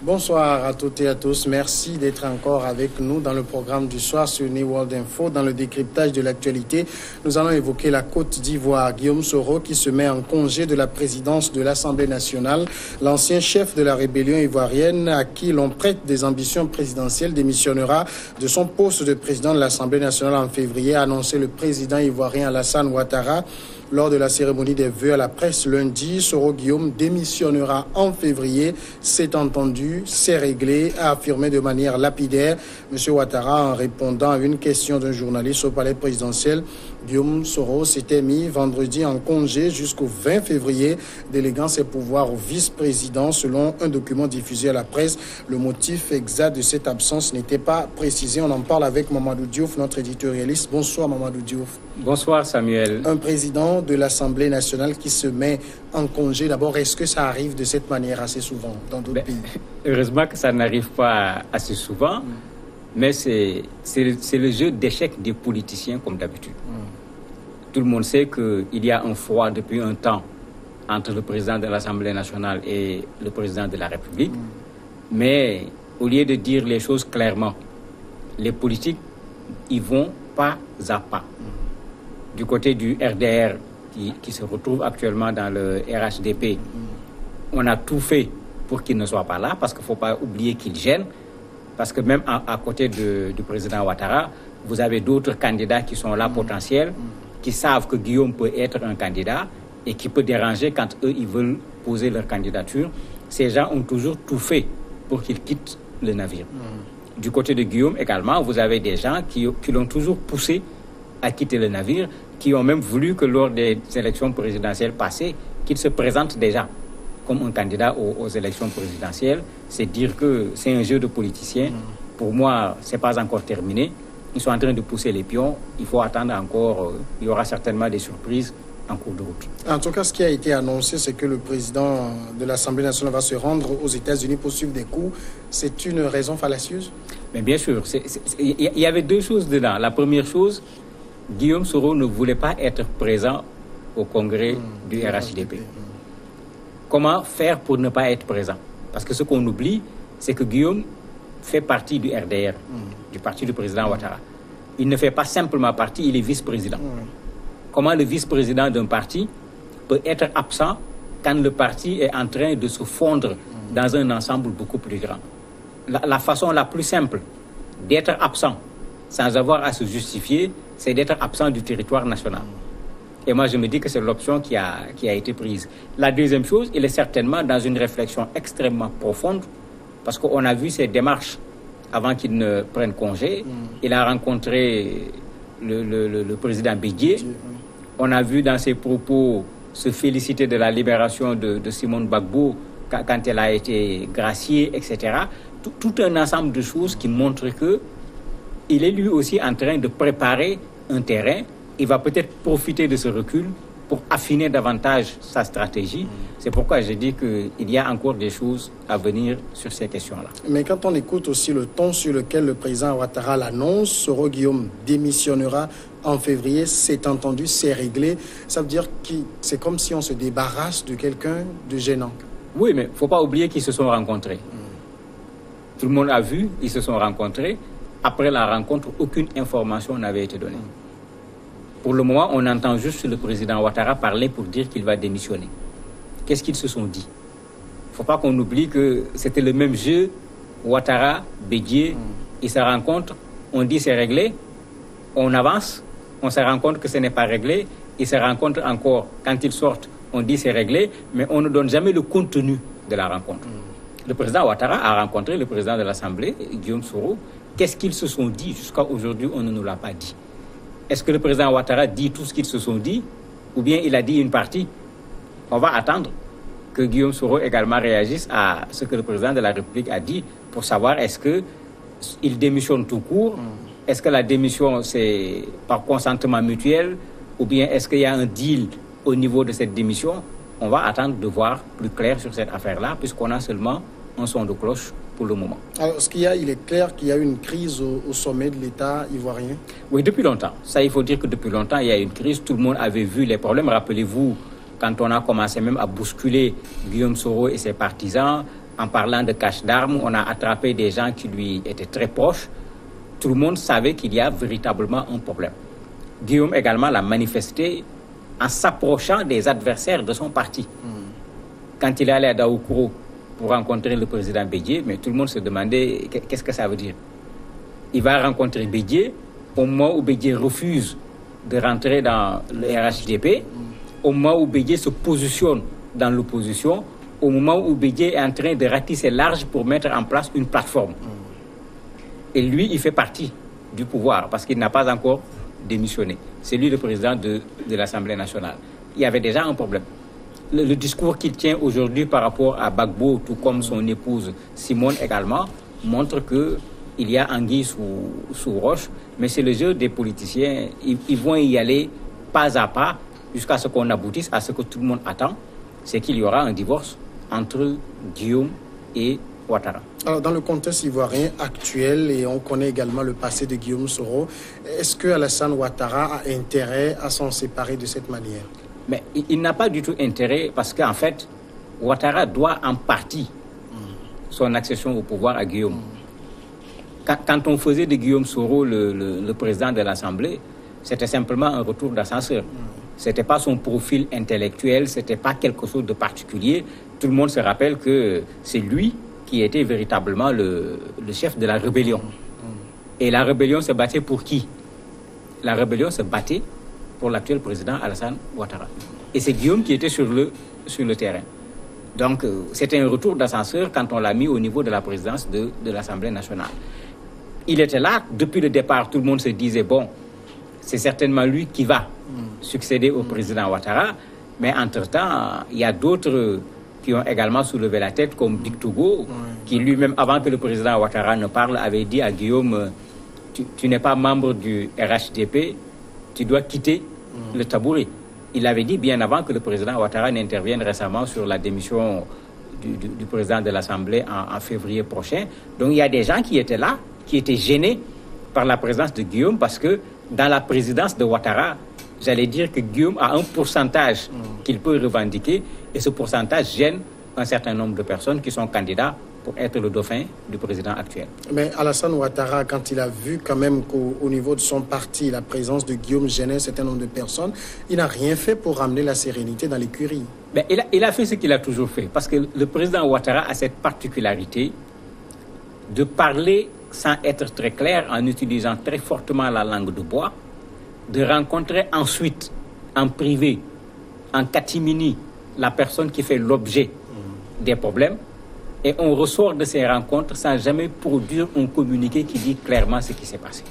Bonsoir à toutes et à tous. Merci d'être encore avec nous dans le programme du soir sur New World Info. Dans le décryptage de l'actualité, nous allons évoquer la Côte d'Ivoire. Guillaume Soro qui se met en congé de la présidence de l'Assemblée nationale. L'ancien chef de la rébellion ivoirienne à qui l'on prête des ambitions présidentielles démissionnera de son poste de président de l'Assemblée nationale en février, a annoncé le président ivoirien Alassane Ouattara. Lors de la cérémonie des vœux à la presse lundi, Soro Guillaume démissionnera en février. C'est entendu, c'est réglé, a affirmé de manière lapidaire M. Ouattara en répondant à une question d'un journaliste au palais présidentiel. Guillaume Soro s'était mis vendredi en congé jusqu'au 20 février, déléguant ses pouvoirs au vice-président. Selon un document diffusé à la presse, le motif exact de cette absence n'était pas précisé. On en parle avec Mamadou Diouf, notre éditorialiste. Bonsoir Mamadou Diouf. Bonsoir Samuel. Un président de l'Assemblée nationale qui se met en congé. D'abord, est-ce que ça arrive de cette manière assez souvent dans d'autres pays? Heureusement que ça n'arrive pas assez souvent, mais c'est le jeu d'échecs des politiciens comme d'habitude. Tout le monde sait qu'il y a un froid depuis un temps entre le président de l'Assemblée nationale et le président de la République. Mais au lieu de dire les choses clairement, les politiques y vont pas à pas. Du côté du RDR, qui se retrouve actuellement dans le RHDP, on a tout fait pour qu'il ne soit pas là, parce qu'il ne faut pas oublier qu'il gêne, parce que même à côté du président Ouattara, vous avez d'autres candidats qui sont là potentiels, qui savent que Guillaume peut être un candidat et qui peut déranger quand eux, ils veulent poser leur candidature. Ces gens ont toujours tout fait pour qu'il quitte le navire. Du côté de Guillaume également, vous avez des gens qui l'ont toujours poussé à quitter le navire, qui ont même voulu que lors des élections présidentielles passées, qu'il se présente déjà comme un candidat aux élections présidentielles. C'est dire que c'est un jeu de politiciens. Pour moi, ce n'est pas encore terminé. Ils sont en train de pousser les pions. Il faut attendre encore. Il y aura certainement des surprises en cours de route. En tout cas, ce qui a été annoncé, c'est que le président de l'Assemblée nationale va se rendre aux États-Unis pour suivre des cours. C'est une raison fallacieuse? Mais bien sûr. Il y avait deux choses dedans. La première chose, Guillaume Soro ne voulait pas être présent au congrès du RHDP. Comment faire pour ne pas être présent? Parce que ce qu'on oublie, c'est que Guillaume fait partie du RDR, du parti du président Ouattara. Il ne fait pas simplement partie, il est vice-président. Comment le vice-président d'un parti peut être absent quand le parti est en train de se fondre dans un ensemble beaucoup plus grand? La façon la plus simple d'être absent sans avoir à se justifier, c'est d'être absent du territoire national. Et moi, je me dis que c'est l'option qui a été prise. La deuxième chose, il est certainement dans une réflexion extrêmement profonde, parce qu'on a vu ses démarches avant qu'il ne prenne congé. Il a rencontré le président Bédié. On a vu dans ses propos se féliciter de la libération de Simone Gbagbo quand elle a été graciée, etc. Tout un ensemble de choses qui montrent qu'il est lui aussi en train de préparer un terrain. Il va peut-être profiter de ce recul pour affiner davantage sa stratégie. C'est pourquoi j'ai dit qu'il y a encore des choses à venir sur ces questions-là. Mais quand on écoute aussi le ton sur lequel le président Ouattara l'annonce, Soro Guillaume démissionnera en février, c'est entendu, c'est réglé. Ça veut dire que c'est comme si on se débarrasse de quelqu'un de gênant. Oui, mais il ne faut pas oublier qu'ils se sont rencontrés. Tout le monde a vu, ils se sont rencontrés. Après la rencontre, aucune information n'avait été donnée. Pour le moment, on entend juste le président Ouattara parler pour dire qu'il va démissionner. Qu'est-ce qu'ils se sont dit? Il ne faut pas qu'on oublie que c'était le même jeu. Ouattara, Bédié, ils se rencontrent, on dit c'est réglé, on avance, on se rend compte que ce n'est pas réglé, ils se rencontrent encore. Quand ils sortent, on dit c'est réglé, mais on ne donne jamais le contenu de la rencontre. Le président Ouattara a rencontré le président de l'Assemblée, Guillaume Soro. Qu'est-ce qu'ils se sont dit? Jusqu'à aujourd'hui, on ne nous l'a pas dit. Est-ce que le président Ouattara dit tout ce qu'ils se sont dit, ou bien il a dit une partie? On va attendre que Guillaume Soro également réagisse à ce que le président de la République a dit pour savoir est-ce qu'il démissionne tout court, est-ce que la démission c'est par consentement mutuel, ou bien est-ce qu'il y a un deal au niveau de cette démission? On va attendre de voir plus clair sur cette affaire-là, puisqu'on a seulement un son de cloche pour le moment. Alors, il est clair qu'il y a une crise au sommet de l'État ivoirien? Oui, depuis longtemps. Ça, il faut dire que depuis longtemps, il y a une crise. Tout le monde avait vu les problèmes. Rappelez-vous, quand on a commencé même à bousculer Guillaume Soro et ses partisans, en parlant de cache d'armes, on a attrapé des gens qui lui étaient très proches. Tout le monde savait qu'il y a véritablement un problème. Guillaume également l'a manifesté en s'approchant des adversaires de son parti. Quand il est allé à Daoukourou pour rencontrer le président Bédié, mais tout le monde se demandait qu'est-ce que ça veut dire. Il va rencontrer Bédié au moment où Bédié refuse de rentrer dans le RHDP, au moment où Bédié se positionne dans l'opposition, au moment où Bédié est en train de ratisser large pour mettre en place une plateforme. Et lui, il fait partie du pouvoir parce qu'il n'a pas encore démissionné. C'est lui le président de l'Assemblée nationale. Il y avait déjà un problème. Le discours qu'il tient aujourd'hui par rapport à Gbagbo, tout comme son épouse Simone également, montre qu'il y a anguille sous roche, mais c'est le jeu des politiciens. Ils vont y aller pas à pas jusqu'à ce qu'on aboutisse à ce que tout le monde attend, c'est qu'il y aura un divorce entre Guillaume et Ouattara. Alors, dans le contexte ivoirien actuel, et on connaît également le passé de Guillaume Soro, est-ce que Alassane Ouattara a intérêt à s'en séparer de cette manière? Mais il n'a pas du tout intérêt parce qu'en fait, Ouattara doit en partie son accession au pouvoir à Guillaume. Quand on faisait de Guillaume Soro le président de l'Assemblée, c'était simplement un retour d'ascenseur. Ce n'était pas son profil intellectuel, ce n'était pas quelque chose de particulier. Tout le monde se rappelle que c'est lui qui était véritablement le chef de la rébellion. Et la rébellion se battait pour qui? La rébellion se battait pour l'actuel président Alassane Ouattara. Et c'est Guillaume qui était sur le terrain. Donc, c'était un retour d'ascenseur quand on l'a mis au niveau de la présidence de l'Assemblée nationale. Il était là, depuis le départ, tout le monde se disait, bon, c'est certainement lui qui va succéder au président Ouattara, mais entre-temps, il y a d'autres qui ont également soulevé la tête, comme Dick Togo, qui lui-même, avant que le président Ouattara ne parle, avait dit à Guillaume, tu n'es pas membre du RHDP, tu dois quitter le tabouret. Il avait dit bien avant que le président Ouattara n'intervienne récemment sur la démission du président de l'Assemblée en février prochain. Donc il y a des gens qui étaient là, qui étaient gênés par la présence de Guillaume, parce que dans la présidence de Ouattara, j'allais dire que Guillaume a un pourcentage qu'il peut revendiquer, et ce pourcentage gêne un certain nombre de personnes qui sont candidats pour être le dauphin du président actuel. Mais Alassane Ouattara, quand il a vu quand même qu'au niveau de son parti, la présence de Guillaume gênait un certain nombre de personnes, il n'a rien fait pour ramener la sérénité dans l'écurie. Mais il a fait ce qu'il a toujours fait, parce que le président Ouattara a cette particularité de parler sans être très clair, en utilisant très fortement la langue de bois, de rencontrer ensuite, en privé, en catimini, la personne qui fait l'objet des problèmes, et on ressort de ces rencontres sans jamais produire un communiqué qui dit clairement ce qui s'est passé.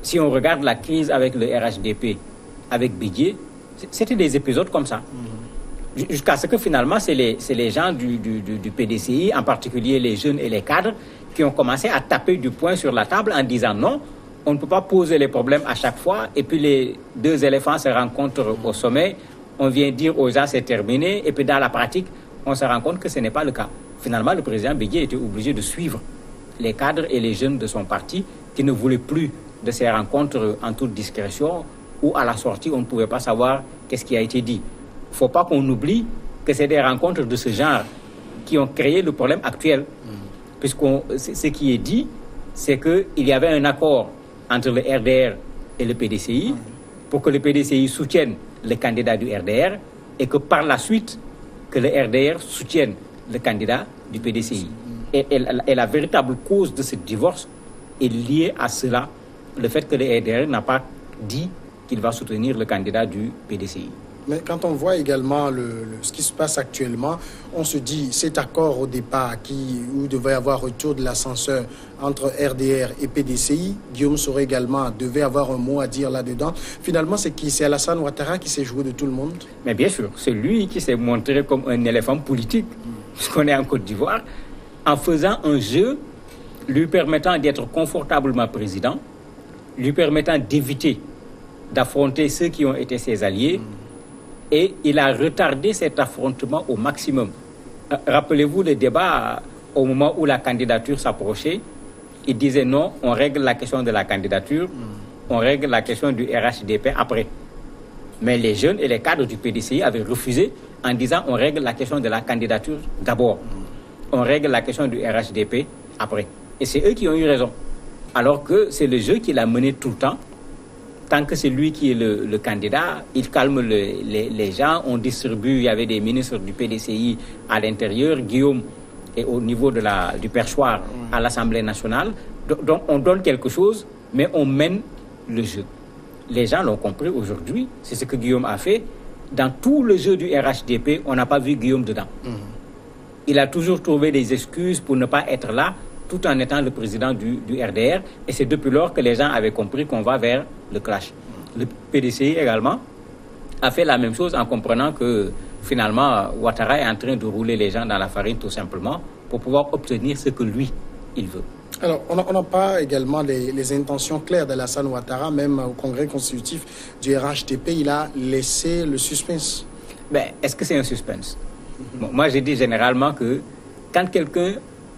Si on regarde la crise avec le RHDP, avec Bédié, c'était des épisodes comme ça. Jusqu'à ce que finalement, c'est les gens du PDCI, en particulier les jeunes et les cadres, qui ont commencé à taper du poing sur la table en disant non, on ne peut pas poser les problèmes à chaque fois, et puis les deux éléphants se rencontrent au sommet, on vient dire aux gens c'est terminé, et puis dans la pratique, on se rend compte que ce n'est pas le cas. Finalement, le président Bédié était obligé de suivre les cadres et les jeunes de son parti qui ne voulaient plus de ces rencontres en toute discrétion, où à la sortie, on ne pouvait pas savoir qu'est-ce qui a été dit. Il ne faut pas qu'on oublie que c'est des rencontres de ce genre qui ont créé le problème actuel. Puisque ce qui est dit, c'est qu'il y avait un accord entre le RDR et le PDCI pour que le PDCI soutienne le candidat du RDR et que par la suite, que le RDR soutienne le candidat du PDCI. Et la véritable cause de ce divorce est liée à cela, le fait que le RDR n'a pas dit qu'il va soutenir le candidat du PDCI. Mais quand on voit également ce qui se passe actuellement, on se dit cet accord au départ où il devait y avoir retour de l'ascenseur entre RDR et PDCI, Guillaume Soro également devait avoir un mot à dire là-dedans. Finalement, c'est qui? C'est Alassane Ouattara qui s'est joué de tout le monde? Mais bien sûr, c'est lui qui s'est montré comme un éléphant politique, puisqu'on est en Côte d'Ivoire, en faisant un jeu lui permettant d'être confortablement président, lui permettant d'éviter d'affronter ceux qui ont été ses alliés. Et il a retardé cet affrontement au maximum. Rappelez-vous le débat au moment où la candidature s'approchait. Il disait non, on règle la question de la candidature, on règle la question du RHDP après. Mais les jeunes et les cadres du PDCI avaient refusé en disant on règle la question de la candidature d'abord. on règle la question du RHDP après. Et c'est eux qui ont eu raison. Alors que c'est le jeu qui l'a mené tout le temps. Tant que c'est lui qui est le candidat, il calme les gens, on distribue, il y avait des ministres du PDCI à l'intérieur, Guillaume est au niveau du perchoir à l'Assemblée nationale. Donc on donne quelque chose, mais on mène le jeu. Les gens l'ont compris aujourd'hui, c'est ce que Guillaume a fait. Dans tout le jeu du RHDP, on n'a pas vu Guillaume dedans. Il a toujours trouvé des excuses pour ne pas être là, tout en étant le président du RDR. Et c'est depuis lors que les gens avaient compris qu'on va vers le clash. Le PDCI également a fait la même chose en comprenant que finalement Ouattara est en train de rouler les gens dans la farine tout simplement pour pouvoir obtenir ce que lui, il veut. Alors, on n'a pas également les intentions claires d'Alassane Ouattara, même au congrès constitutif du RHDP, il a laissé le suspense. Ben, est-ce que c'est un suspense? Bon, moi, je dis généralement que quand quelqu'un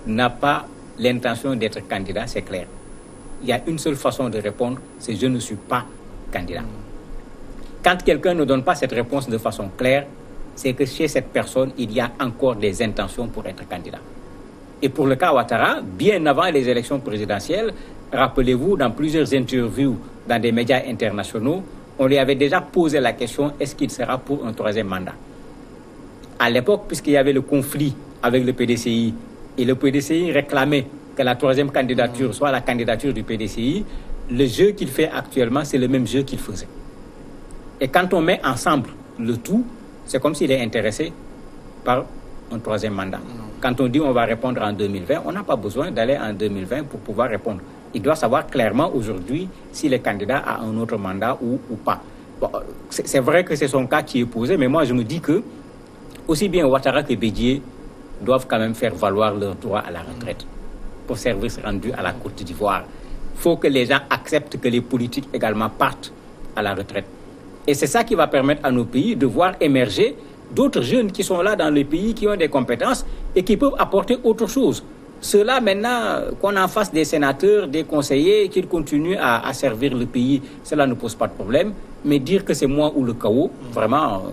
n'a pas l'intention d'être candidat, c'est clair. Il y a une seule façon de répondre, c'est « je ne suis pas candidat ». Quand quelqu'un ne donne pas cette réponse de façon claire, c'est que chez cette personne, il y a encore des intentions pour être candidat. Et pour le cas Ouattara, bien avant les élections présidentielles, rappelez-vous, dans plusieurs interviews dans des médias internationaux, on lui avait déjà posé la question, est-ce qu'il sera pour un troisième mandat? À l'époque, puisqu'il y avait le conflit avec le PDCI, et le PDCI réclamait que la troisième candidature soit la candidature du PDCI, le jeu qu'il fait actuellement, c'est le même jeu qu'il faisait. Et quand on met ensemble le tout, c'est comme s'il est intéressé par un troisième mandat. Quand on dit on va répondre en 2020, on n'a pas besoin d'aller en 2020 pour pouvoir répondre. Il doit savoir clairement aujourd'hui s'il est candidat à un autre mandat ou pas. Bon, c'est vrai que c'est son cas qui est posé, mais moi je me dis que aussi bien Ouattara que Bédié doivent quand même faire valoir leur droit à la retraite pour service rendu à la Côte d'Ivoire. Il faut que les gens acceptent que les politiques également partent à la retraite. Et c'est ça qui va permettre à nos pays de voir émerger d'autres jeunes qui sont là dans le pays, qui ont des compétences et qui peuvent apporter autre chose. Ceux-là, maintenant, qu'on en fasse des sénateurs, des conseillers, qu'ils continuent à servir le pays, cela ne pose pas de problème. Mais dire que c'est moi ou le chaos, vraiment,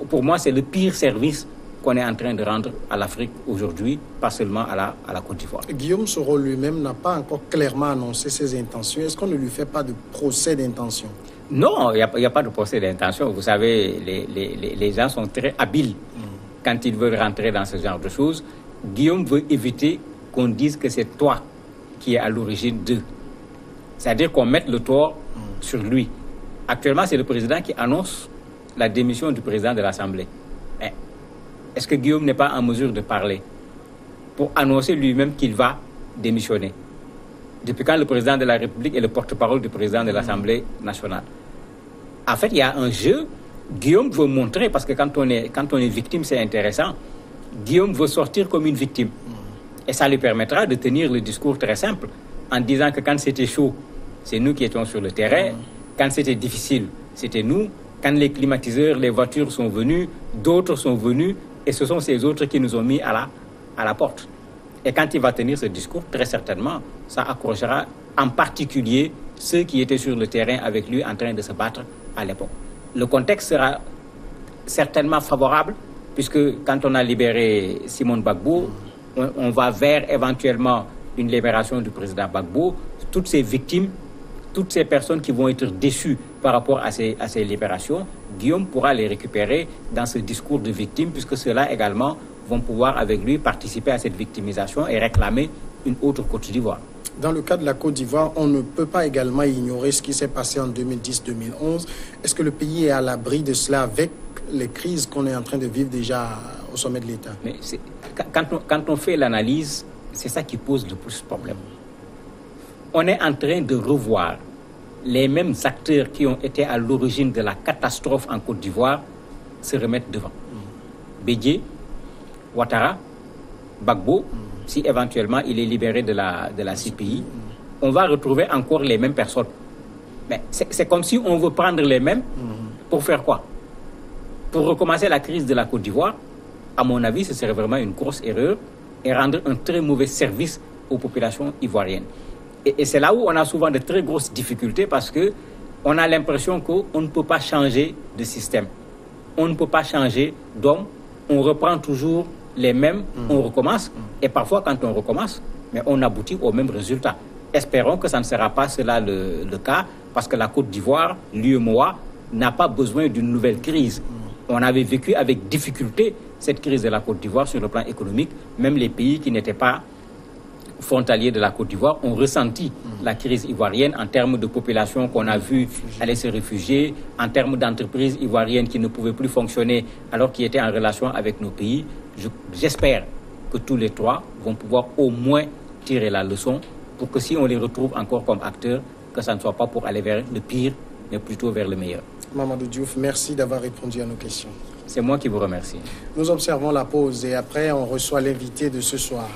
pour moi, c'est le pire service qu'on est en train de rendre à l'Afrique aujourd'hui, pas seulement à la Côte d'Ivoire. Guillaume Soro lui-même n'a pas encore clairement annoncé ses intentions. Est-ce qu'on ne lui fait pas de procès d'intention? Non, il n'y a pas de procès d'intention. Vous savez, les gens sont très habiles quand ils veulent rentrer dans ce genre de choses. Guillaume veut éviter qu'on dise que c'est toi qui es à l'origine d'eux. C'est-à-dire qu'on mette le tort sur lui. Actuellement, c'est le président qui annonce la démission du président de l'Assemblée. Est-ce que Guillaume n'est pas en mesure de parler pour annoncer lui-même qu'il va démissionner? Depuis quand le président de la République est le porte-parole du président de l'Assemblée nationale? En fait, il y a un jeu. Guillaume veut montrer, parce que quand on est victime, c'est intéressant. Guillaume veut sortir comme une victime. Et ça lui permettra de tenir le discours très simple, en disant que quand c'était chaud, c'est nous qui étions sur le terrain. Quand c'était difficile, c'était nous. Quand les climatiseurs, les voitures sont venus, d'autres sont venus, et ce sont ces autres qui nous ont mis à la porte. Et quand il va tenir ce discours, très certainement, ça accrochera en particulier ceux qui étaient sur le terrain avec lui en train de se battre à l'époque. Le contexte sera certainement favorable, puisque quand on a libéré Simone Gbagbo, on va vers éventuellement une libération du président Gbagbo. Toutes ces victimes, toutes ces personnes qui vont être déçues par rapport à ces libérations, Guillaume pourra les récupérer dans ce discours de victime, puisque ceux-là également vont pouvoir avec lui participer à cette victimisation et réclamer une autre Côte d'Ivoire. Dans le cas de la Côte d'Ivoire, on ne peut pas également ignorer ce qui s'est passé en 2010-2011. Est-ce que le pays est à l'abri de cela avec les crises qu'on est en train de vivre déjà au sommet de l'État? Mais quand on fait l'analyse, c'est ça qui pose le plus de problème. On est en train de revoir les mêmes acteurs qui ont été à l'origine de la catastrophe en Côte d'Ivoire se remettre devant. Bédié, Ouattara, Gbagbo, si éventuellement il est libéré de la CPI, on va retrouver encore les mêmes personnes. Mais c'est comme si on veut prendre les mêmes pour faire quoi? Pour recommencer la crise de la Côte d'Ivoire, à mon avis, ce serait vraiment une grosse erreur et rendre un très mauvais service aux populations ivoiriennes. Et c'est là où on a souvent de très grosses difficultés parce qu'on a l'impression qu'on ne peut pas changer de système. On ne peut pas changer d'homme. On reprend toujours les mêmes, on recommence. Et parfois, quand on recommence, mais on aboutit au même résultat. Espérons que ça ne sera pas cela le cas, parce que la Côte d'Ivoire, l'UEMOA, n'a pas besoin d'une nouvelle crise. On avait vécu avec difficulté cette crise de la Côte d'Ivoire sur le plan économique. Même les pays qui n'étaient pas frontaliers de la Côte d'Ivoire ont ressenti la crise ivoirienne en termes de population qu'on a vu aller se réfugier, en termes d'entreprises ivoiriennes qui ne pouvaient plus fonctionner alors qu'ils étaient en relation avec nos pays. J'espère que tous les trois vont pouvoir au moins tirer la leçon pour que si on les retrouve encore comme acteurs, que ça ne soit pas pour aller vers le pire, mais plutôt vers le meilleur. Mamadou Diouf, merci d'avoir répondu à nos questions. C'est moi qui vous remercie. Nous observons la pause et après on reçoit l'invité de ce soir.